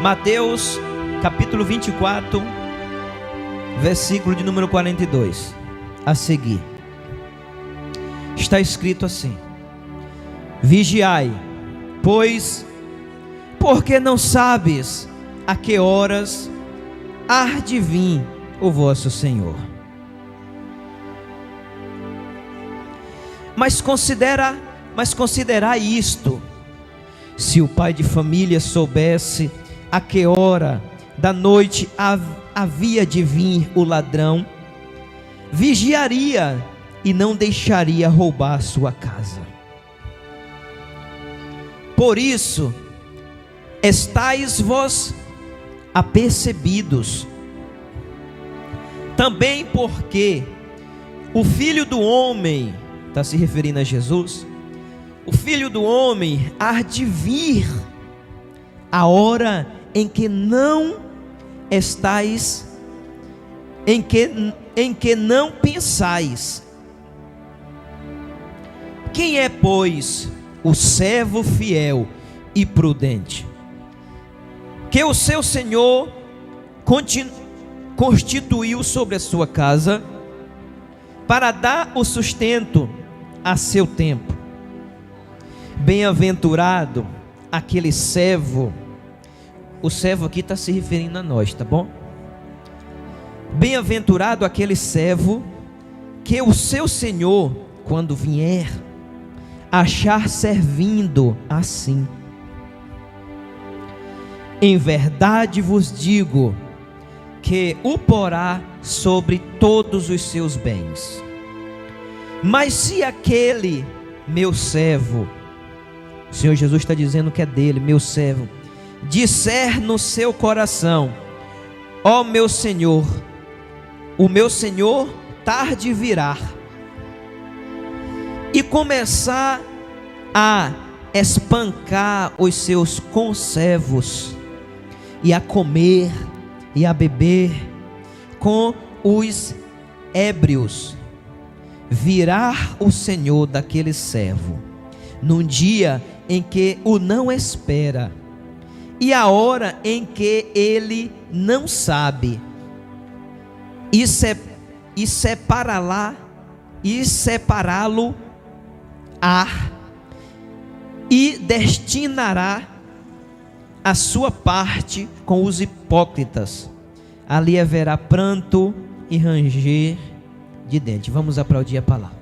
Mateus capítulo 24, versículo de número 42. A seguir está escrito assim: vigiai, pois, porque não sabes a que horas há de vir o vosso Senhor. Mas considerai isto: se o pai de família soubesse a que hora da noite havia de vir o ladrão, vigiaria e não deixaria roubar sua casa. Por isso, estais vós apercebidos, também porque o Filho do Homem, está se referindo a Jesus, o Filho do Homem há de vir a hora em que não estais, em que não pensais. Quem é, pois, o servo fiel e prudente, que o seu Senhor constituiu sobre a sua casa, para dar o sustento a seu tempo? Bem-aventurado aquele servo. O servo aqui está se referindo a nós, tá bom? Bem-aventurado aquele servo que o seu Senhor, quando vier, achar servindo assim. Em verdade vos digo que o porá sobre todos os seus bens. Mas se aquele meu servo, o Senhor Jesus está dizendo que é dele, meu servo, disser no seu coração: ó meu Senhor, o meu Senhor tarde virá, e começar a espancar os seus conservos, e a comer e a beber com os ébrios, virá o Senhor daquele servo num dia em que o não espera, e a hora em que ele não sabe, e separá-lo e destinará a sua parte com os hipócritas. Ali haverá pranto e ranger de dentes. Vamos aplaudir a palavra.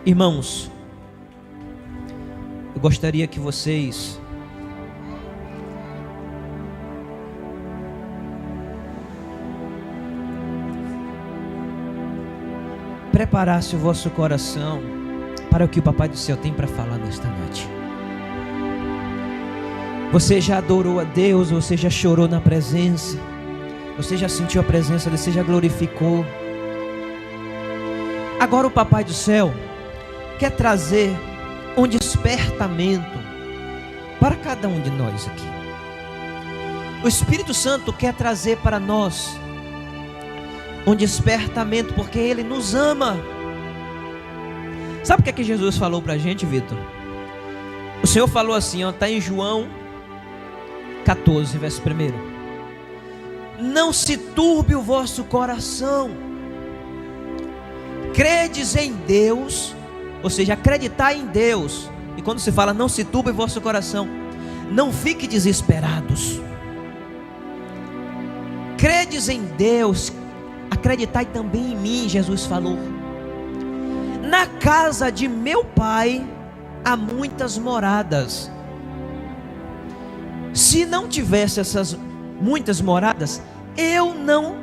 Irmãos, eu gostaria que vocês preparassem o vosso coração para o que o Papai do Céu tem para falar nesta noite. Você já adorou a Deus, você já chorou na presença, você já sentiu a presença dele, você já glorificou. Agora o Papai do Céu quer trazer um despertamento para cada um de nós aqui. O Espírito Santo quer trazer para nós um despertamento, porque Ele nos ama. Sabe o que é que Jesus falou para a gente, Vitor? O Senhor falou assim, está em João 14, verso 1: não se turbe o vosso coração, credes em Deus, ou seja, acreditar em Deus. E quando se fala não se turbe o vosso coração, não fique desesperados. Credes em Deus, acreditai também em mim, Jesus falou. Na casa de meu Pai há muitas moradas. Se não tivesse essas muitas moradas, eu não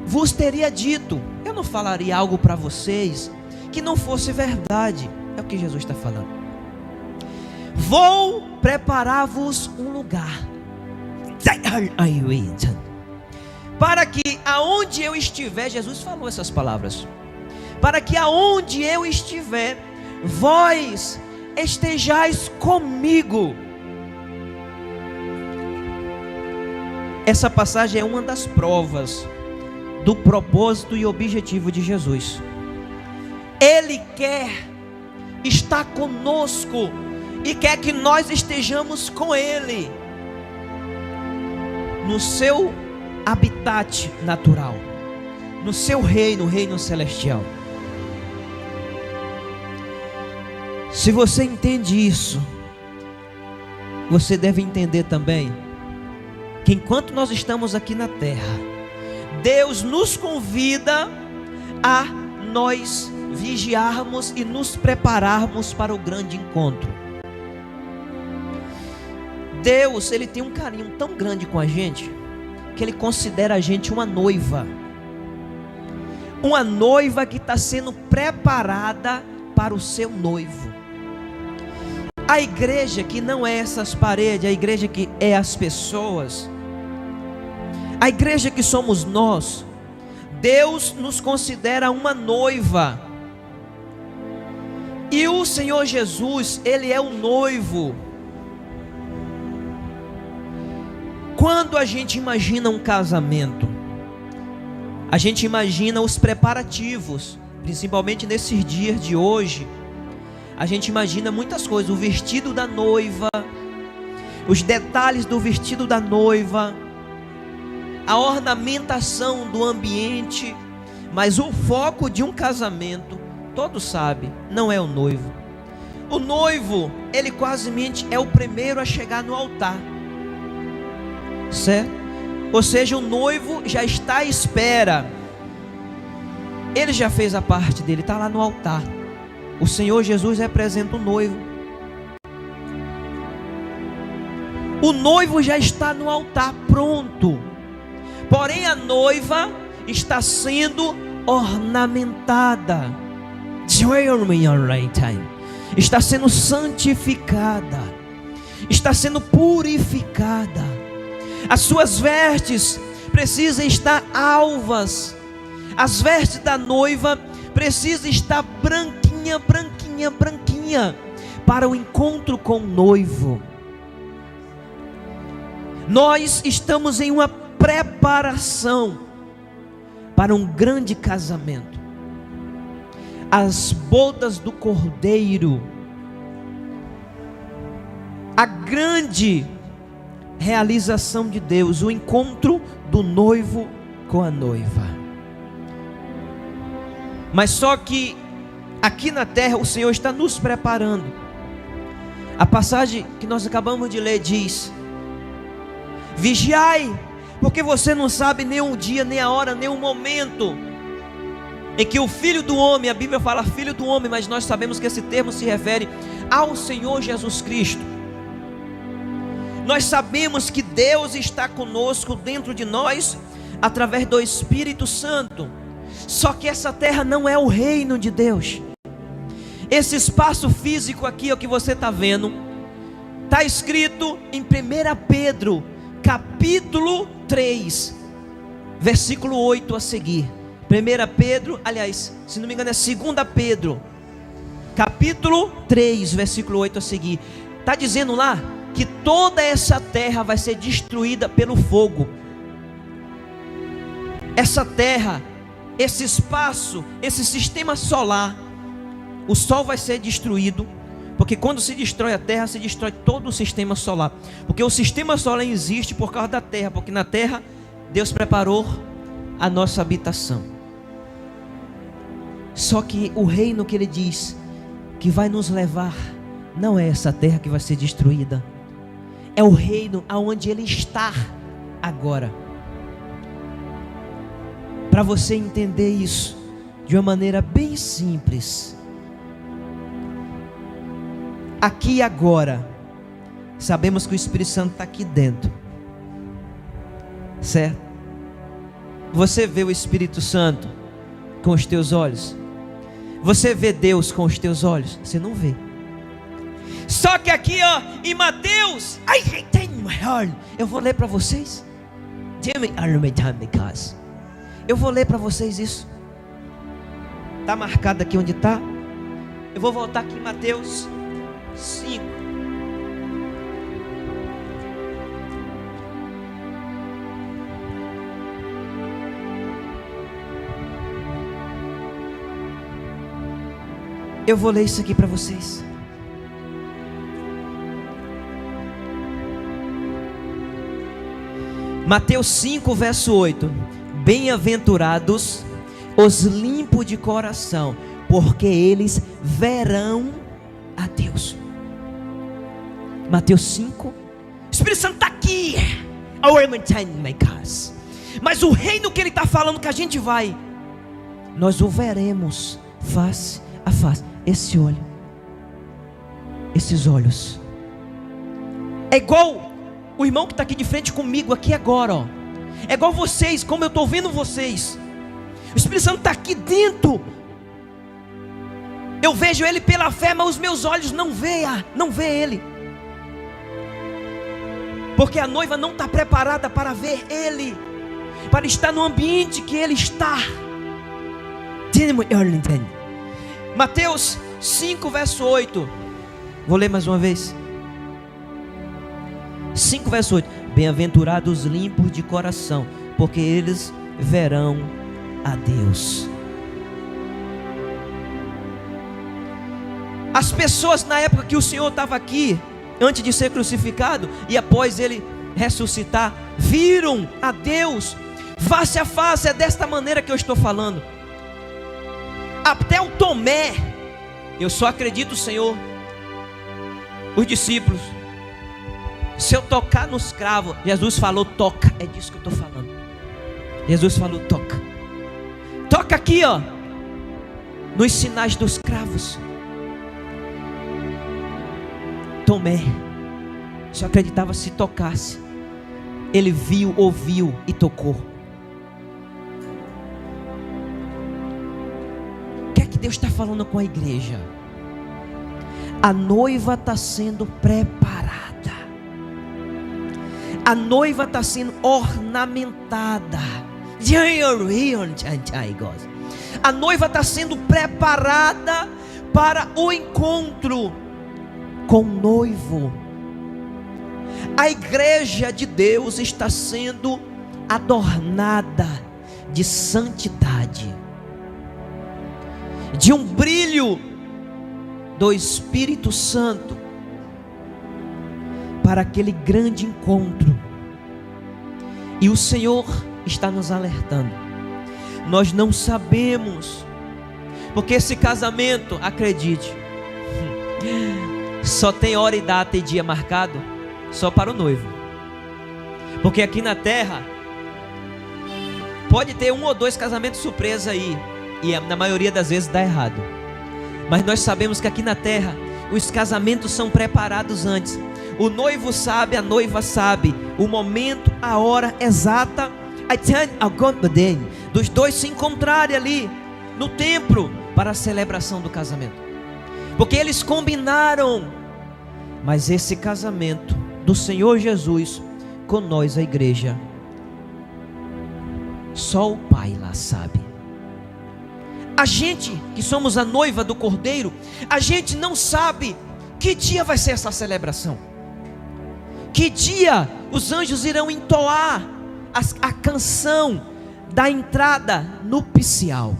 vos teria dito. Eu não falaria algo para vocês que não fosse verdade. É o que Jesus está falando. Vou preparar-vos um lugar, para que aonde eu estiver, Jesus falou essas palavras, para que aonde eu estiver, vós estejais comigo. Essa passagem é uma das provas do propósito e objetivo de Jesus. Ele quer estar conosco e quer que nós estejamos com Ele no seu habitat natural, no seu reino, o reino celestial. Se você entende isso, você deve entender também que enquanto nós estamos aqui na terra, Deus nos convida a nós vigiarmos e nos prepararmos para o grande encontro. Deus, Ele tem um carinho tão grande com a gente, que Ele considera a gente uma noiva que está sendo preparada para o seu noivo. A igreja que não é essas paredes, a igreja que é as pessoas, a igreja que somos nós, Deus nos considera uma noiva, e o Senhor Jesus, Ele é o noivo. Quando a gente imagina um casamento, a gente imagina os preparativos, principalmente nesses dias de hoje. A gente imagina muitas coisas, o vestido da noiva, os detalhes do vestido da noiva, a ornamentação do ambiente, mas o foco de um casamento, todos sabem, não é o noivo. O noivo, ele quasemente é o primeiro a chegar no altar, certo? Ou seja, o noivo já está à espera, ele já fez a parte dele, está lá no altar. O Senhor Jesus representa o noivo. O noivo já está no altar pronto, porém a noiva está sendo ornamentada, está sendo santificada, está sendo purificada. As suas vestes precisam estar alvas, as vestes da noiva precisam estar branquinha, branquinha, branquinha, para o encontro com o noivo. Nós estamos em uma preparação para um grande casamento, as bodas do Cordeiro, a grande realização de Deus, o encontro do noivo com a noiva. Mas só que aqui na terra o Senhor está nos preparando. A passagem que nós acabamos de ler diz: vigiai, porque você não sabe nem o dia, nem a hora, nem o momento em que o Filho do Homem, a Bíblia fala Filho do Homem, mas nós sabemos que esse termo se refere ao Senhor Jesus Cristo. Nós sabemos que Deus está conosco, dentro de nós, através do Espírito Santo. Só que essa terra não é o reino de Deus. Esse espaço físico aqui, é o que você está vendo, está escrito em 1 Pedro, capítulo 3, versículo 8 a seguir. 1 Pedro, aliás, se não me engano é 2 Pedro, capítulo 3, versículo 8 a seguir. Está dizendo lá que toda essa terra vai ser destruída pelo fogo. Essa terra, esse espaço, esse sistema solar, o sol vai ser destruído, porque quando se destrói a terra, se destrói todo o sistema solar, porque o sistema solar existe por causa da terra, porque na terra Deus preparou a nossa habitação. Só que o reino que Ele diz que vai nos levar, não é essa terra que vai ser destruída, é o reino aonde Ele está agora. Para você entender isso de uma maneira bem simples, aqui e agora, sabemos que o Espírito Santo está aqui dentro, certo? Você vê o Espírito Santo com os teus olhos? Você vê Deus com os teus olhos? Você não vê. Só que aqui, ó, em Mateus, eu vou ler para vocês. Eu vou ler para vocês isso. Está marcado aqui onde está. Eu vou voltar aqui em Mateus 5. Eu vou ler isso aqui para vocês. Mateus 5, verso 8. Bem-aventurados os limpos de coração, porque eles verão a Deus. Mateus 5. O Espírito Santo está aqui. Mas o reino que ele está falando que a gente vai, nós o veremos face a face. Esse olho, esses olhos, é igual o irmão que está aqui de frente comigo, aqui agora, ó. É igual vocês, como eu estou vendo vocês. O Espírito Santo está aqui dentro. Eu vejo ele pela fé, mas os meus olhos não veem ele. Porque a noiva não está preparada para ver ele, para estar no ambiente que ele está. Mateus 5, verso 8. Vou ler mais uma vez. 5, verso 8. Bem-aventurados os limpos de coração, porque eles verão a Deus. As pessoas na época que o Senhor estava aqui, antes de ser crucificado e após ele ressuscitar, viram a Deus face a face. É desta maneira que eu estou falando. Até o Tomé, eu só acredito, Senhor, os discípulos, se eu tocar nos cravos, Jesus falou toca, é disso que eu estou falando. Jesus falou toca, toca aqui, ó, nos sinais dos cravos. Tomé só acreditava se tocasse. Ele viu, ouviu e tocou. O que é que Deus está falando com a igreja? A noiva está sendo preparada. A noiva está sendo ornamentada. A noiva está sendo preparada para o encontro com o noivo. A igreja de Deus está sendo adornada de santidade, de um brilho do Espírito Santo, para aquele grande encontro. E o Senhor está nos alertando. Nós não sabemos, porque esse casamento, acredite, só tem hora e data e dia marcado só para o noivo. Porque aqui na terra pode ter um ou dois casamentos surpresa aí, e na maioria das vezes dá errado. Mas nós sabemos que aqui na terra os casamentos são preparados antes. O noivo sabe, a noiva sabe o momento, a hora exata, dos dois se encontrarem ali no templo para a celebração do casamento, porque eles combinaram. Mas esse casamento do Senhor Jesus com nós, a igreja, só o Pai lá sabe. A gente que somos a noiva do Cordeiro, a gente não sabe que dia vai ser essa celebração, que dia os anjos irão entoar a canção da entrada nupcial.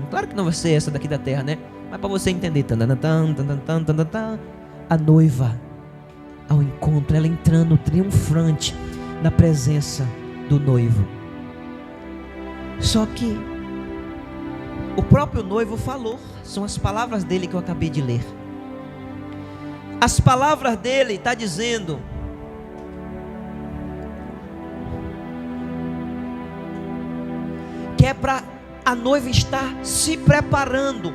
Claro que não vai ser essa daqui da terra, né? Mas para você entender, a noiva ao encontro, ela entrando triunfante na presença do noivo. Só que o próprio noivo falou, são as palavras dele que eu acabei de ler. As palavras dele está dizendo que é para a noiva estar se preparando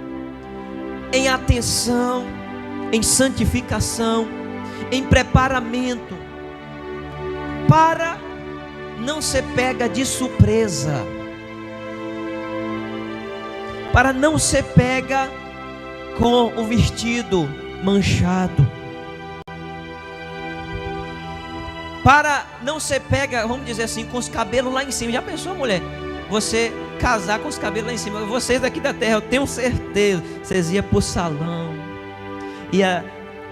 em atenção, em santificação, em preparamento, para não ser pega de surpresa, para não ser pega com o vestido manchado, para não ser pega, vamos dizer assim, com os cabelos lá em cima. Já pensou, mulher, você casar com os cabelos lá em cima? Vocês daqui da terra, eu tenho certeza, vocês iam pro salão, ia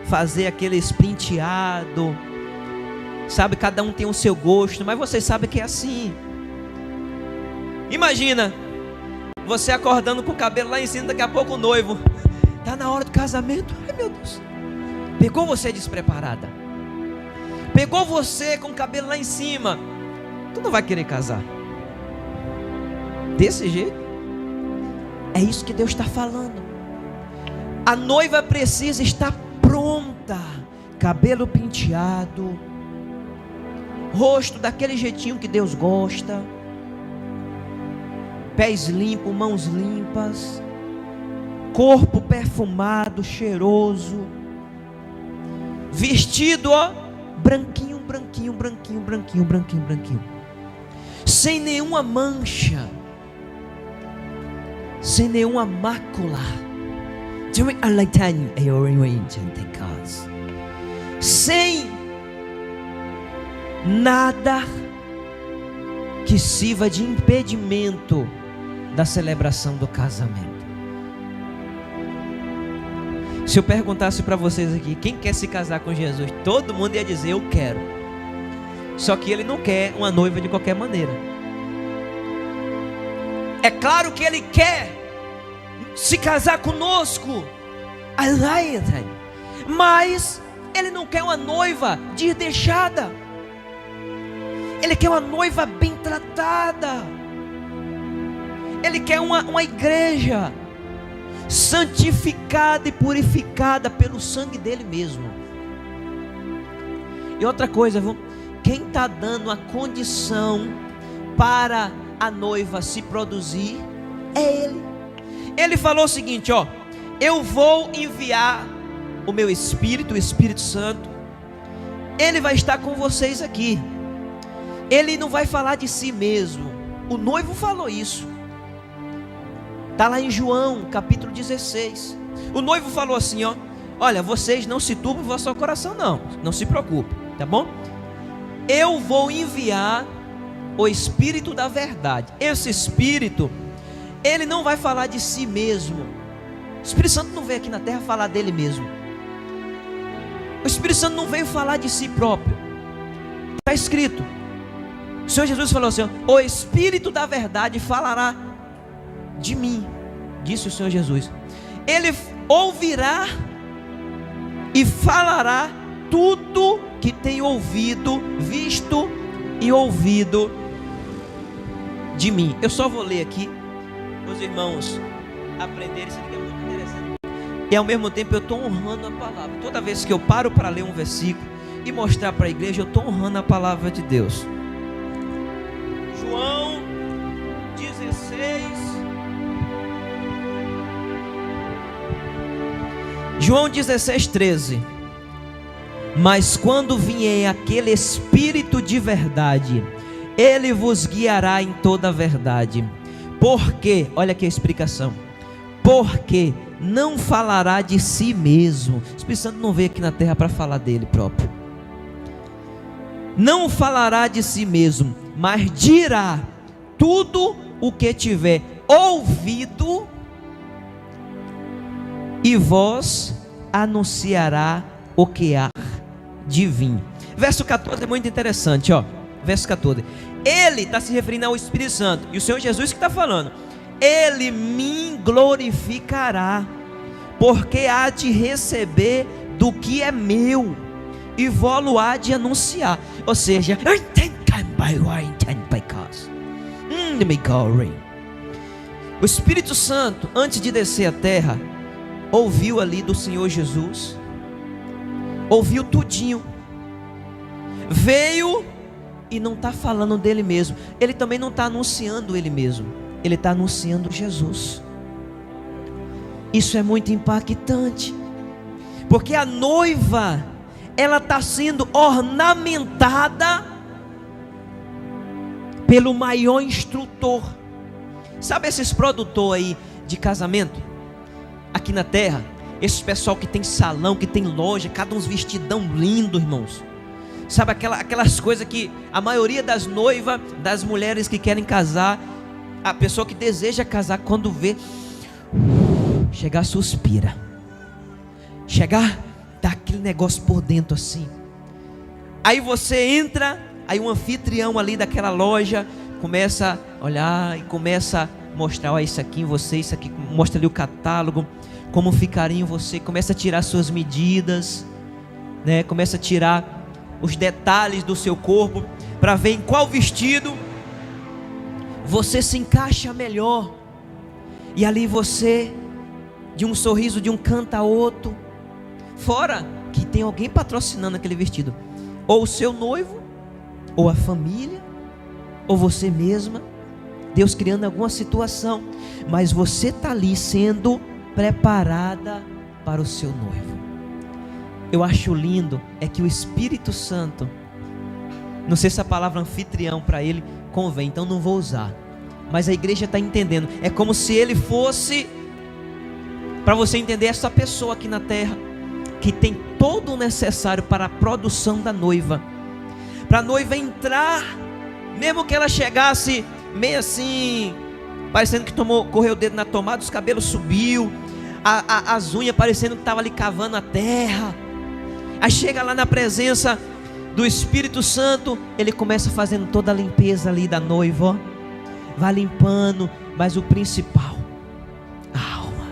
fazer aquele penteado, sabe, cada um tem o seu gosto, mas vocês sabem que é assim. Imagina Você acordando com o cabelo lá em cima, daqui a pouco o noivo. Está na hora do casamento. Ai, meu Deus. Pegou você despreparada. Pegou você com o cabelo lá em cima. Tu não vai querer casar. Desse jeito. É isso que Deus está falando. A noiva precisa estar pronta. Cabelo penteado. Rosto daquele jeitinho que Deus gosta. Pés limpos, mãos limpas. Corpo perfumado, cheiroso. Vestido, ó, branquinho, branquinho, branquinho, branquinho, branquinho, branquinho. Sem nenhuma mancha. Sem nenhuma mácula. Sem nada que sirva de impedimento da celebração do casamento. Se eu perguntasse para vocês aqui, quem quer se casar com Jesus? Todo mundo ia dizer, eu quero. Só que ele não quer uma noiva de qualquer maneira. É claro que ele quer se casar conosco, mas ele não quer uma noiva desleixada. Ele quer uma noiva bem tratada. Ele quer uma igreja santificada e purificada pelo sangue dele mesmo. E outra coisa, quem está dando a condição para a noiva se produzir é ele. Ele falou o seguinte, ó: eu vou enviar o meu Espírito, o Espírito Santo. Ele vai estar com vocês aqui. Ele não vai falar de si mesmo. O noivo falou isso. Está lá em João, capítulo 16. O noivo falou assim, ó: olha, vocês não se turbem o vosso coração, não se preocupe, tá bom? Eu vou enviar o Espírito da verdade. Esse Espírito, ele não vai falar de si mesmo. O Espírito Santo não veio aqui na terra falar dele mesmo. O Espírito Santo não veio falar de si próprio. Está escrito. O Senhor Jesus falou assim, ó: o Espírito da verdade falará de mim, disse o Senhor Jesus. Ele ouvirá e falará tudo que tem ouvido, visto e ouvido de mim. Eu só vou ler aqui, os irmãos aprenderem. Isso aqui é muito interessante. E ao mesmo tempo eu estou honrando a palavra. Toda vez que eu paro para ler um versículo e mostrar para a igreja, eu estou honrando a palavra de Deus. João 16. João 16, 13. Mas quando vier aquele Espírito de verdade, ele vos guiará em toda a verdade. Porque, olha aqui a explicação. Porque não falará de si mesmo. O Espírito Santo não veio aqui na terra para falar dele próprio. Não falará de si mesmo, mas dirá tudo o que tiver ouvido, e vós anunciará o que há de vir. Verso 14 é muito interessante, ó. Verso 14. Ele está se referindo ao Espírito Santo, e o Senhor Jesus que está falando. Ele me glorificará, porque há de receber do que é meu, e vou-lo há de anunciar. Ou seja, o Espírito Santo, antes de descer à terra, ouviu ali do Senhor Jesus, ouviu tudinho, veio e não está falando dele mesmo. Ele também não está anunciando ele mesmo, ele está anunciando Jesus. Isso é muito impactante, porque a noiva, ela está sendo ornamentada pelo maior instrutor. Sabe esses produtores aí de casamento aqui na terra? Esses pessoal que tem salão, que tem loja, cada uns vestidão lindo, irmãos. Sabe aquelas coisas que a maioria das noivas, das mulheres que querem casar, a pessoa que deseja casar, quando vê, chegar suspira, chegar, dá aquele negócio por dentro assim. Aí você entra, aí um anfitrião ali daquela loja começa a olhar e começa mostrar, ó, isso aqui em você, isso aqui, mostra ali o catálogo, como ficaria em você. Começa a tirar suas medidas, né? Começa a tirar os detalhes do seu corpo, para ver em qual vestido você se encaixa melhor. E ali você, de um sorriso de um canto a outro, fora que tem alguém patrocinando aquele vestido, ou o seu noivo, ou a família, ou você mesma, Deus criando alguma situação, mas você está ali sendo preparada para o seu noivo. Eu acho lindo é que o Espírito Santo, não sei se a palavra anfitrião para ele convém, então não vou usar, mas a igreja está entendendo, é como se ele fosse, para você entender, essa pessoa aqui na terra, que tem todo o necessário para a produção da noiva, para a noiva entrar, mesmo que ela chegasse meio assim, parecendo que correu o dedo na tomada, os cabelos subiu, as unhas parecendo que estava ali cavando a terra, aí chega lá na presença do Espírito Santo, ele começa fazendo toda a limpeza ali da noiva, ó. Vai limpando, mas o principal, a alma.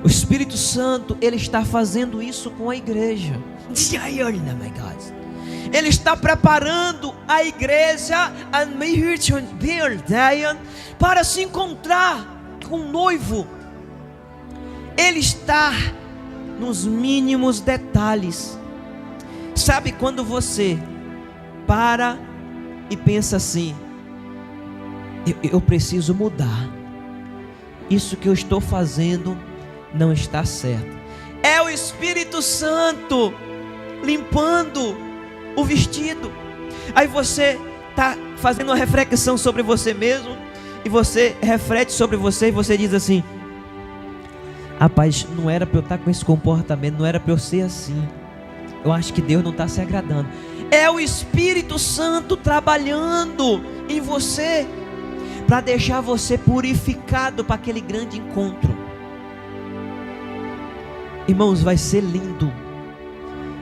O Espírito Santo, ele está fazendo isso com a igreja. Ele está preparando a igreja para se encontrar com o noivo. Ele está nos mínimos detalhes. Sabe quando você para e pensa assim: eu preciso mudar, isso que eu estou fazendo não está certo. É o Espírito Santo limpando o vestido. Aí você está fazendo uma reflexão sobre você mesmo, e você reflete sobre você, e você diz assim: rapaz, não era para eu estar com esse comportamento, não era para eu ser assim. Eu acho que Deus não está se agradando. É o Espírito Santo trabalhando em você, para deixar você purificado para aquele grande encontro. Irmãos, vai ser lindo,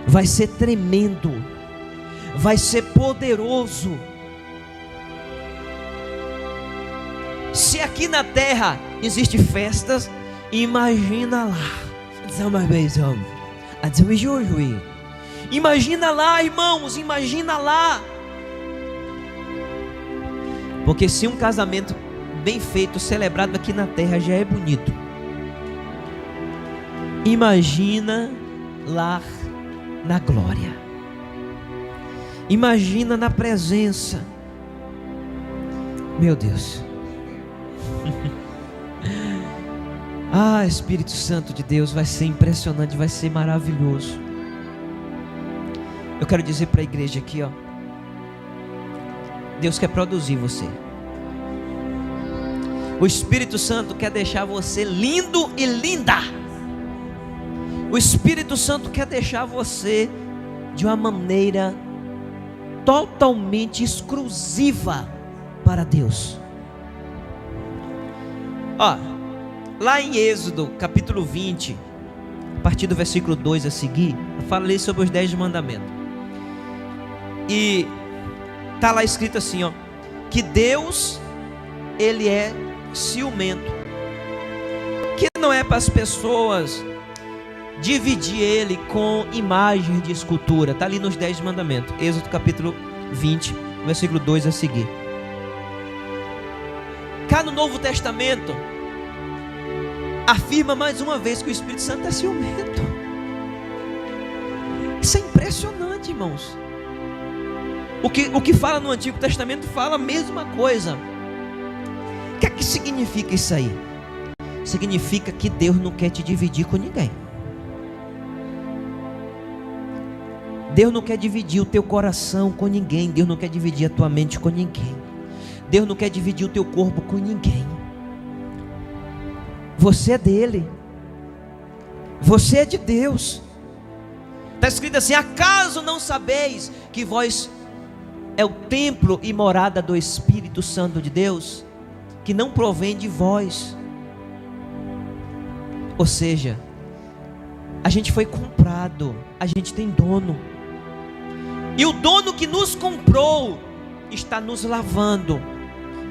vai ser tremendo, vai ser poderoso. Se aqui na terra existem festas, imagina lá. Imagina lá, irmãos, imagina lá. Porque se um casamento bem feito, celebrado aqui na terra já é bonito, imagina lá na glória, imagina na presença. Meu Deus. Ah, Espírito Santo de Deus, vai ser impressionante, vai ser maravilhoso. Eu quero dizer para a igreja aqui, ó, Deus quer produzir você. O Espírito Santo quer deixar você lindo e linda. O Espírito Santo quer deixar você de uma maneira totalmente exclusiva para Deus. Ó, lá em Êxodo capítulo 20, a partir do versículo 2 a seguir, eu falei sobre os 10 mandamentos. E está lá escrito assim, ó, que Deus, ele é ciumento, que não é para as pessoas dividir ele com imagens de escultura. Está ali nos 10 mandamentos, Êxodo capítulo 20, versículo 2 a seguir. Cá no Novo Testamento afirma mais uma vez que o Espírito Santo é ciumento. Isso é impressionante, irmãos. O que fala no Antigo Testamento fala a mesma coisa. O que é que significa isso aí? Significa que Deus não quer te dividir com ninguém. Deus não quer dividir o teu coração com ninguém. Deus não quer dividir a tua mente com ninguém. Deus não quer dividir o teu corpo com ninguém. Você é dele. Você é de Deus. Está escrito assim: acaso não sabeis que vós é o templo e morada do Espírito Santo de Deus, que não provém de vós? Ou seja, a gente foi comprado, a gente tem dono, e o dono que nos comprou está nos lavando,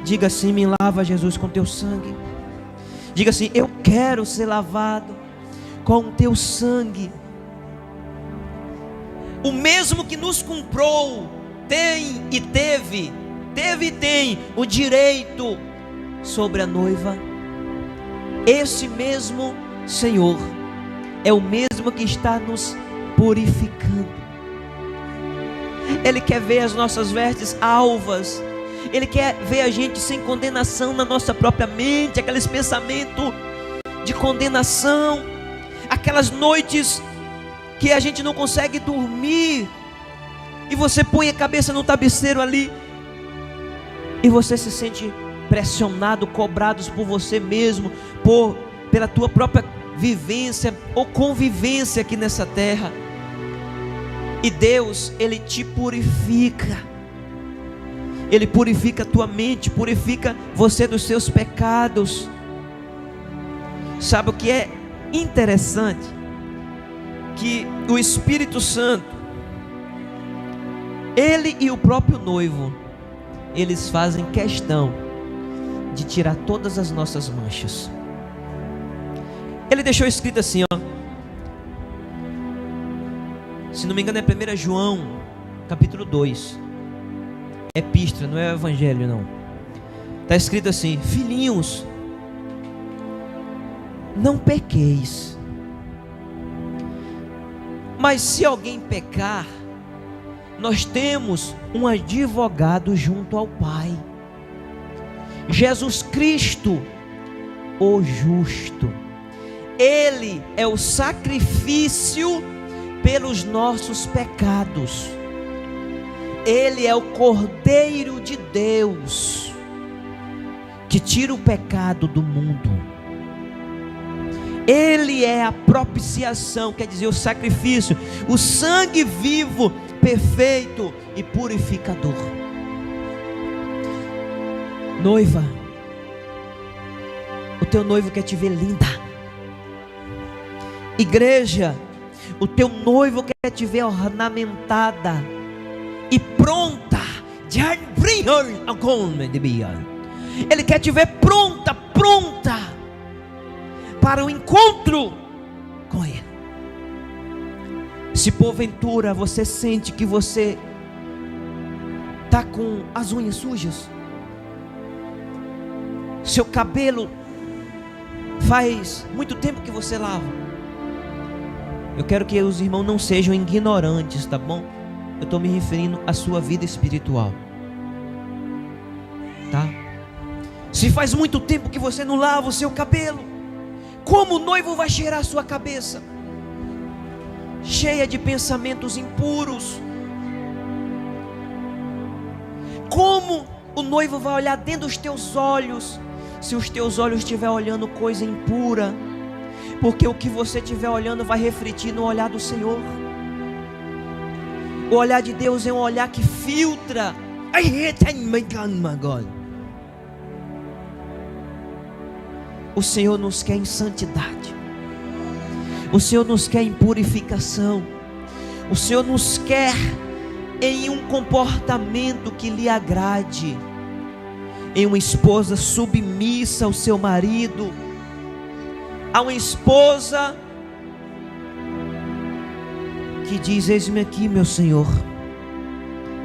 Diga assim: me lava, Jesus, com teu sangue. Diga assim: eu quero ser lavado com o teu sangue. O mesmo que nos comprou tem e teve e tem o direito sobre a noiva. Esse mesmo Senhor é o mesmo que está nos purificando. Ele quer ver as nossas vestes alvas. Ele quer ver a gente sem condenação na nossa própria mente, aqueles pensamentos de condenação, aquelas noites que a gente não consegue dormir, e você põe a cabeça no travesseiro ali, e você se sente pressionado, cobrados por você mesmo, pela tua própria vivência ou convivência aqui nessa terra. E Deus, Ele te purifica. Ele purifica a tua mente, purifica você dos seus pecados. Sabe o que é interessante? Que o Espírito Santo, Ele e o próprio noivo, eles fazem questão de tirar todas as nossas manchas. Ele deixou escrito assim, ó, se não me engano é 1 João, capítulo 2, epístola, não é evangelho não. Está escrito assim: filhinhos, não pequeis, mas se alguém pecar, nós temos um advogado junto ao Pai, Jesus Cristo, o justo. Ele é o sacrifício pelos nossos pecados. Ele é o Cordeiro de Deus que tira o pecado do mundo. Ele é a propiciação, quer dizer, o sacrifício, o sangue vivo, perfeito e purificador. Noiva, o teu noivo quer te ver linda. Igreja, o teu noivo quer te ver ornamentada e pronta. Ele quer te ver pronta para o encontro com Ele. Se porventura você sente que você está com as unhas sujas, seu cabelo faz muito tempo que você lava, eu quero que os irmãos não sejam ignorantes, tá bom? Eu estou me referindo à sua vida espiritual, tá? Se faz muito tempo que você não lava o seu cabelo, como o noivo vai cheirar a sua cabeça? Cheia de pensamentos impuros. Como o noivo vai olhar dentro dos teus olhos, se os teus olhos estiver olhando coisa impura? Porque o que você estiver olhando vai refletir no olhar do Senhor. O olhar de Deus é um olhar que filtra. O Senhor nos quer em santidade. O Senhor nos quer em purificação. O Senhor nos quer em um comportamento que lhe agrade, em uma esposa submissa ao seu marido, a uma esposa que diz: eis-me aqui, meu Senhor,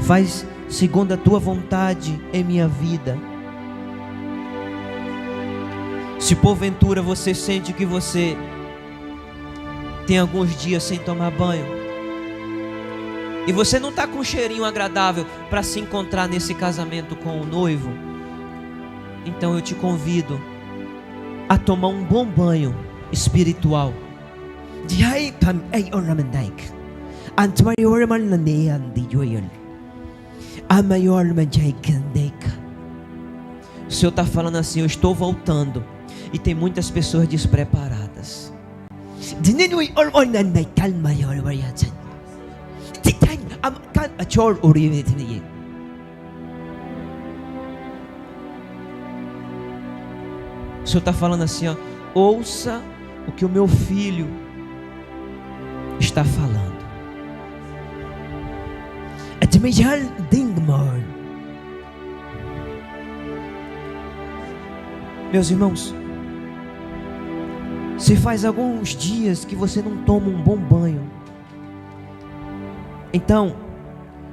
faz segundo a tua vontade em minha vida. Se porventura você sente que você tem alguns dias sem tomar banho, e você não está com um cheirinho agradável para se encontrar nesse casamento com o noivo, então eu te convido a tomar um bom banho espiritual. O Senhor está falando assim: eu estou voltando, e tem muitas pessoas despreparadas. O Senhor está falando assim, ó: ouça o que o meu filho está falando. Meus irmãos, se faz alguns dias que você não toma um bom banho, então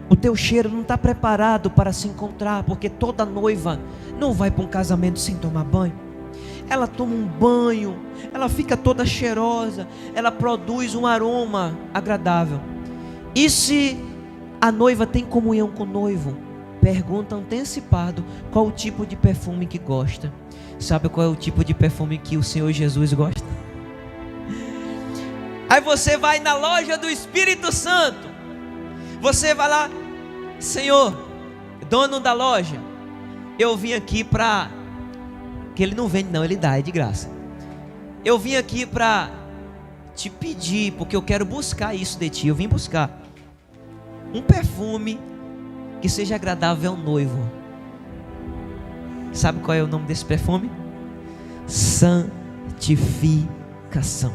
o teu cheiro não está preparado para se encontrar, porque toda noiva não vai para um casamento sem tomar banho. Ela toma um banho, ela fica toda cheirosa, ela produz um aroma agradável. E se a noiva tem comunhão com o noivo, pergunta antecipado qual o tipo de perfume que gosta. Sabe qual é o tipo de perfume que o Senhor Jesus gosta? Aí você vai na loja do Espírito Santo, você vai lá: Senhor, dono da loja, eu vim aqui para... que ele não vende não, ele dá, é de graça. Eu vim aqui para te pedir, porque eu quero buscar isso de ti. Eu vim buscar um perfume que seja agradável ao noivo. Sabe qual é o nome desse perfume? Santificação.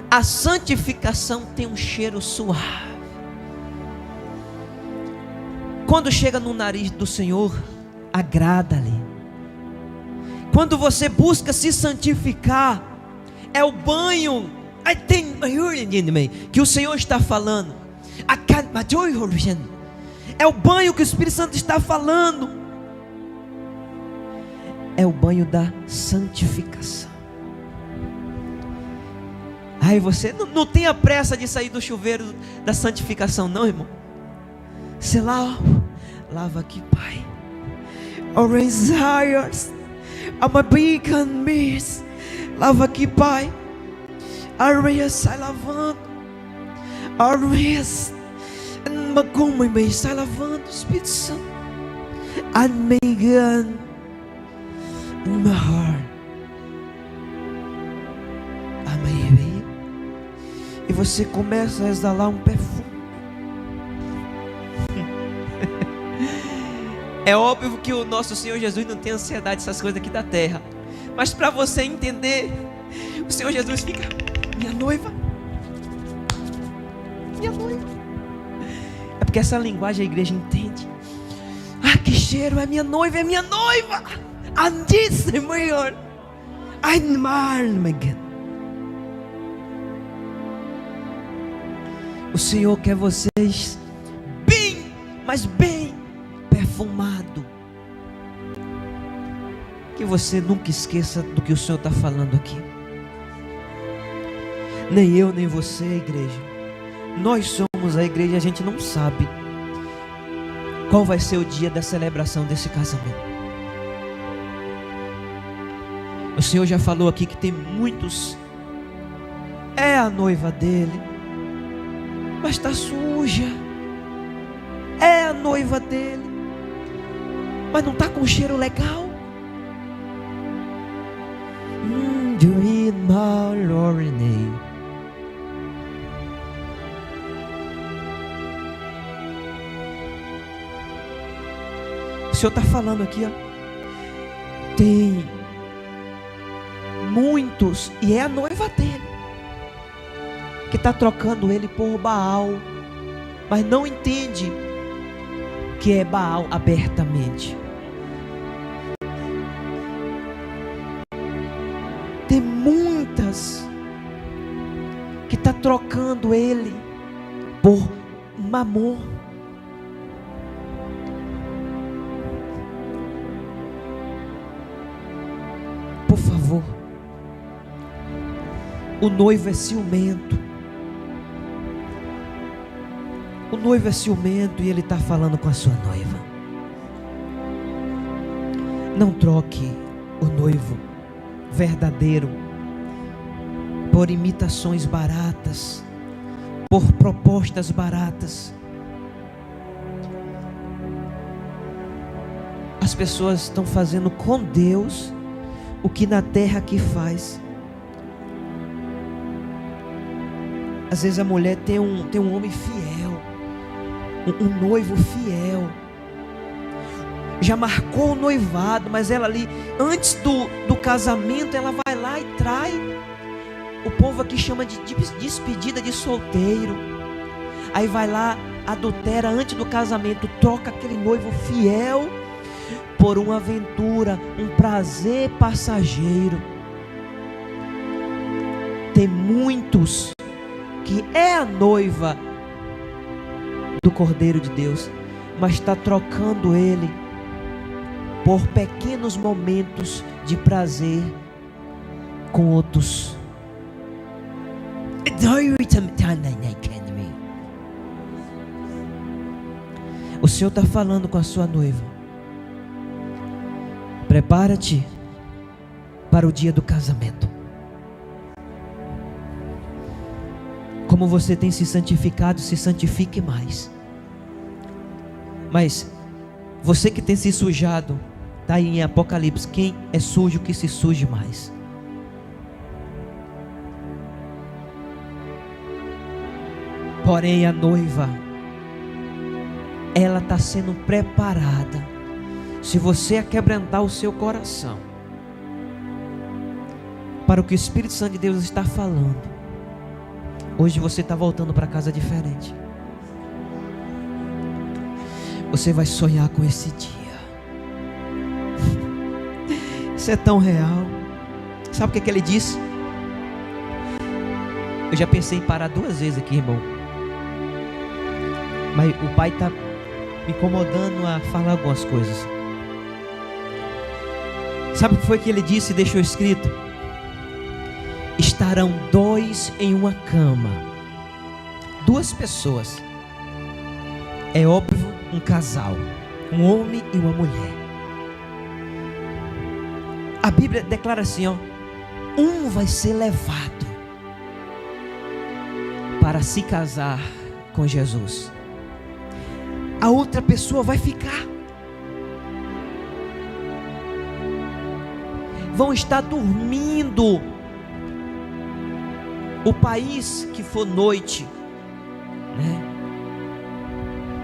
A santificação tem um cheiro suave. Quando chega no nariz do Senhor, agrada-lhe. Quando você busca se santificar, é o banho que o Senhor está falando. É o banho que o Espírito Santo está falando. É o banho da santificação. Aí você não tenha pressa de sair do chuveiro da santificação, não, irmão. Sei lá, lava aqui, Pai. Orange desires. I'm a beacon miss. Lava aqui, Pai. Areia sai lavando. Areias. Magumai sai lavando. Espírito Santo. And Megan. In my heart. Amém. E você começa a exalar um perfume. É óbvio que o nosso Senhor Jesus não tem ansiedade dessas coisas aqui da terra. Mas para você entender, o Senhor Jesus fica: minha noiva. Minha noiva. É porque essa linguagem a igreja entende. Ah, que cheiro, é minha noiva, é minha noiva. And this, Senhor. I'm Megan. O Senhor quer vocês bem, mas bem perfumado. Que você nunca esqueça do que o Senhor está falando aqui. Nem eu, nem você, igreja. Nós somos a igreja, a gente não sabe qual vai ser o dia da celebração desse casamento. O Senhor já falou aqui que tem muitos. É a noiva dele, mas está suja. É a noiva dele, mas não está com cheiro legal. O Senhor está falando aqui, ó. Tem muitos, e é a noiva dele, que está trocando ele por Baal, mas não entende que é Baal abertamente. Tem muitas que está trocando ele por Mamon. Por favor, o noivo é ciumento. O noivo é ciumento e ele está falando com a sua noiva. Não troque o noivo verdadeiro por imitações baratas, por propostas baratas. As pessoas estão fazendo com Deus o que na terra aqui faz. Às vezes a mulher tem um homem fiel, um noivo fiel, já marcou o noivado, mas ela ali, antes do casamento, ela vai lá e trai. O povo aqui chama de despedida de solteiro. Aí vai lá, adultera antes do casamento, troca aquele noivo fiel por uma aventura, um prazer passageiro. Tem muitos que é a noiva do Cordeiro de Deus, mas está trocando ele por pequenos momentos de prazer com outros. O Senhor está falando com a sua noiva: prepara-te para o dia do casamento. Como você tem se santificado, se santifique mais. Mas você que tem se sujado, está aí em Apocalipse: quem é sujo, que se suje mais. Porém a noiva, ela está sendo preparada. Se você aquebrantar o seu coração para o que o Espírito Santo de Deus está falando, hoje você está voltando para casa diferente. Você vai sonhar com esse dia. Isso é tão real. Sabe o que ele disse? Eu já pensei em parar 2 vezes aqui, irmão, mas o pai está me incomodando a falar algumas coisas. Sabe o que foi que ele disse e deixou escrito? Estarão 2 em uma cama. 2 pessoas. É óbvio, um casal, um homem e uma mulher. A Bíblia declara assim, ó: um vai ser levado para se casar com Jesus. A outra pessoa vai ficar. Vão estar dormindo. O país que for noite, né,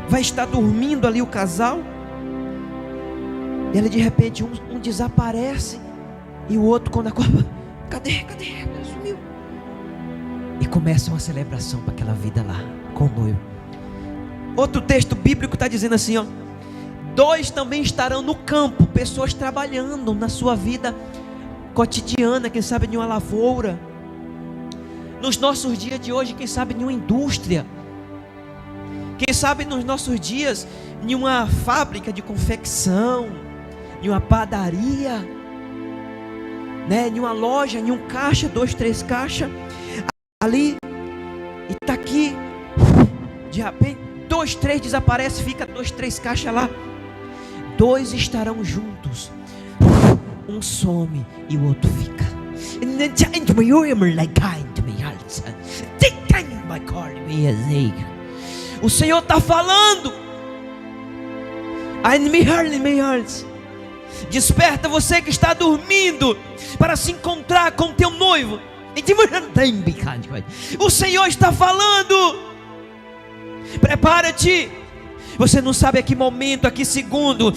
vai estar dormindo ali o casal. E ele de repente um desaparece e o outro, quando acorda, cadê? Sumiu. E começa uma celebração para aquela vida lá com o noivo. Outro texto bíblico está dizendo assim, ó: 2 também estarão no campo. Pessoas trabalhando na sua vida cotidiana, quem sabe de uma lavoura. Nos nossos dias de hoje, quem sabe de uma indústria. Quem sabe nos nossos dias em uma fábrica de confecção, em uma padaria, né? Em uma loja, em um caixa, 2, 3 caixas ali, e está aqui, de repente 2, 3 desaparece, fica 2, 3 caixas lá. 2 estarão juntos, um some e o outro fica. O Senhor está falando. Desperta você que está dormindo para se encontrar com teu noivo. O Senhor está falando. Prepara-te. Você não sabe a que momento, a que segundo.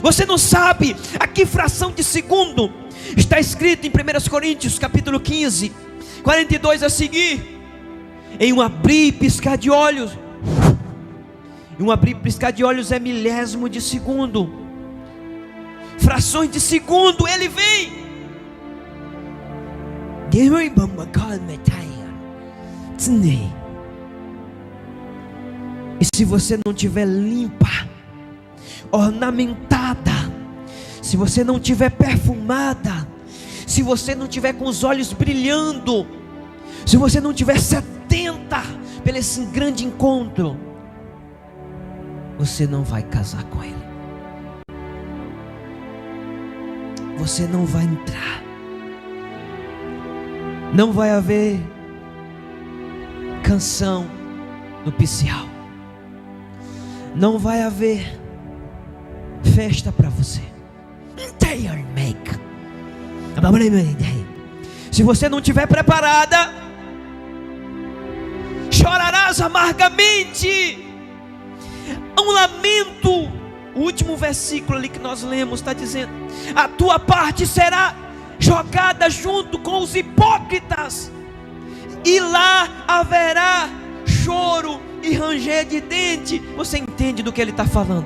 Você não sabe a que fração de segundo. Está escrito em 1 Coríntios capítulo 15, 42 a seguir: em um abrir e piscar de olhos. Em um abrir e piscar de olhos é milésimo de segundo. Frações de segundo ele vem. E se você não tiver limpa, ornamentada, se você não tiver perfumada, se você não tiver com os olhos brilhando, se você não tiver sedenta pelo esse grande encontro, você não vai casar com ele. Você não vai entrar. Não vai haver canção no picial. Não vai haver festa para você. Se você não estiver preparada, chorarás amargamente. Um lamento. O último versículo ali que nós lemos está dizendo: a tua parte será jogada junto com os hipócritas, e lá haverá choro e ranger de dente. Você entende do que ele está falando?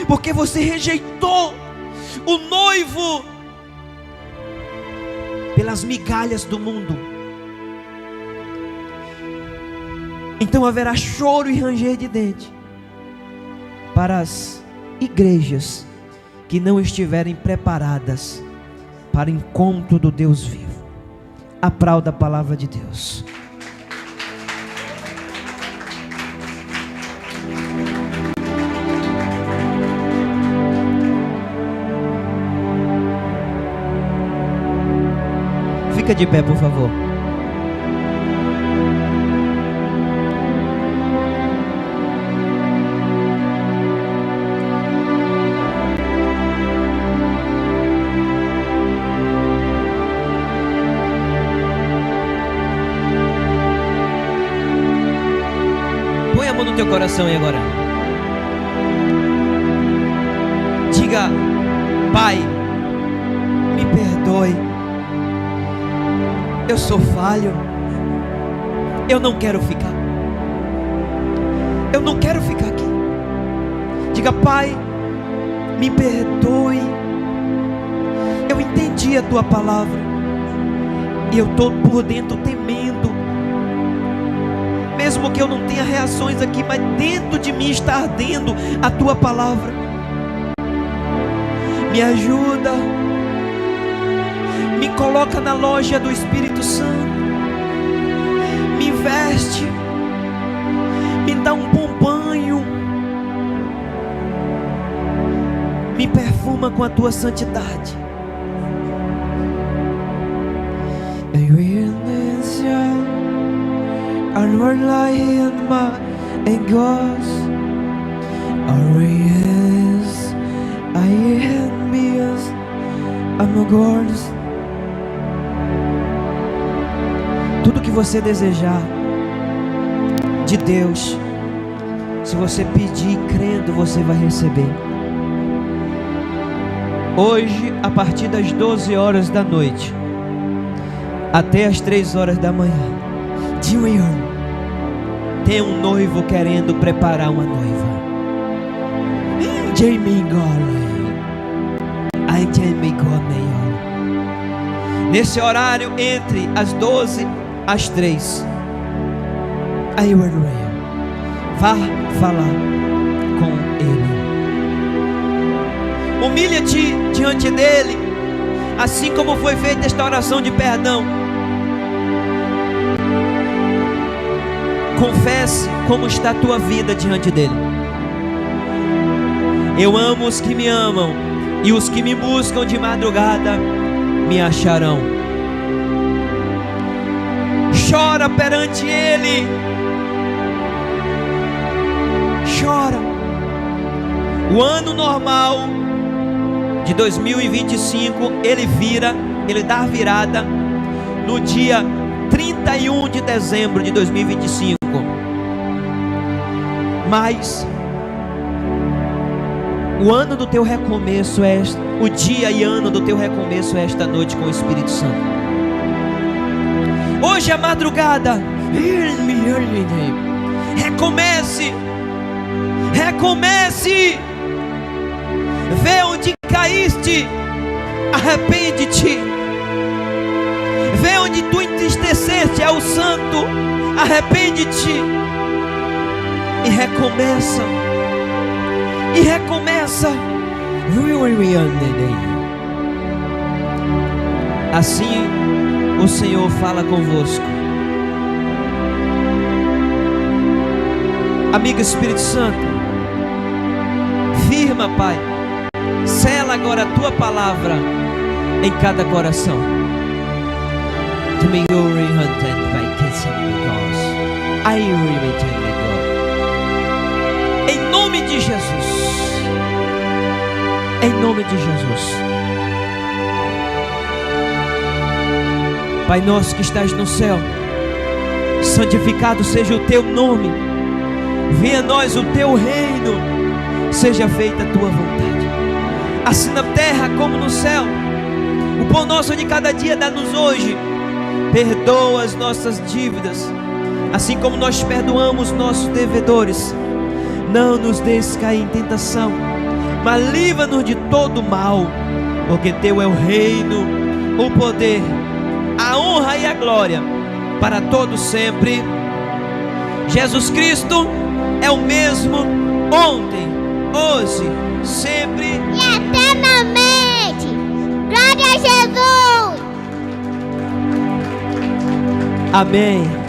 porque você rejeitou o noivo pelas migalhas do mundo. Então haverá choro e ranger de dente para as igrejas que não estiverem preparadas para o encontro do Deus vivo. Aplauda a palavra de Deus. Fica de pé, por favor. Põe a mão no teu coração aí agora. Diga: Pai, me perdoe. Eu sou falho. Eu não quero ficar. Eu não quero ficar aqui. Diga: Pai, me perdoe. Eu entendi a tua palavra e eu estou por dentro temendo. Mesmo que eu não tenha reações aqui, mas dentro de mim está ardendo a tua palavra. Me ajuda. Me coloca na loja do Espírito Santo. Me veste. Me dá um bom banho. Me perfuma com a tua santidade. Tudo que você desejar de Deus, se você pedir crendo, você vai receber. Hoje, a partir das 12 horas da noite até as 3 horas da manhã, tem um noivo querendo preparar uma noiva. Nesse horário, entre as 12 às 3, vá falar com Ele. Humilha-te diante dEle, assim como foi feita esta oração de perdão. Confesse como está a tua vida diante dEle. Eu amo os que me amam, e os que me buscam de madrugada me acharão. Chora perante Ele. Chora. O ano normal de 2025, ele dá a virada no dia 31 de dezembro de 2025. Mas o ano do teu recomeço é o dia e ano do teu recomeço é esta noite com o Espírito Santo. Hoje é madrugada. Recomece. Recomece. Vê onde caíste. Arrepende-te. Vê onde tu entristeceste ao Santo. Arrepende-te. E recomeça. E recomeça. Assim o Senhor fala convosco. Amigo Espírito Santo, firma, Pai, sela agora a tua palavra em cada coração. Em nome de Jesus. Em nome de Jesus. Pai nosso que estás no céu, santificado seja o teu nome. Venha a nós o teu reino. Seja feita a tua vontade, assim na terra como no céu. O pão nosso de cada dia dá-nos hoje. Perdoa as nossas dívidas, assim como nós perdoamos nossos devedores. não nos deixes cair em tentação, mas livra-nos de todo mal, porque teu é o reino, o poder, a honra e a glória para todos sempre. Jesus Cristo é o mesmo ontem, hoje, sempre e eternamente. Glória a Jesus. Amém.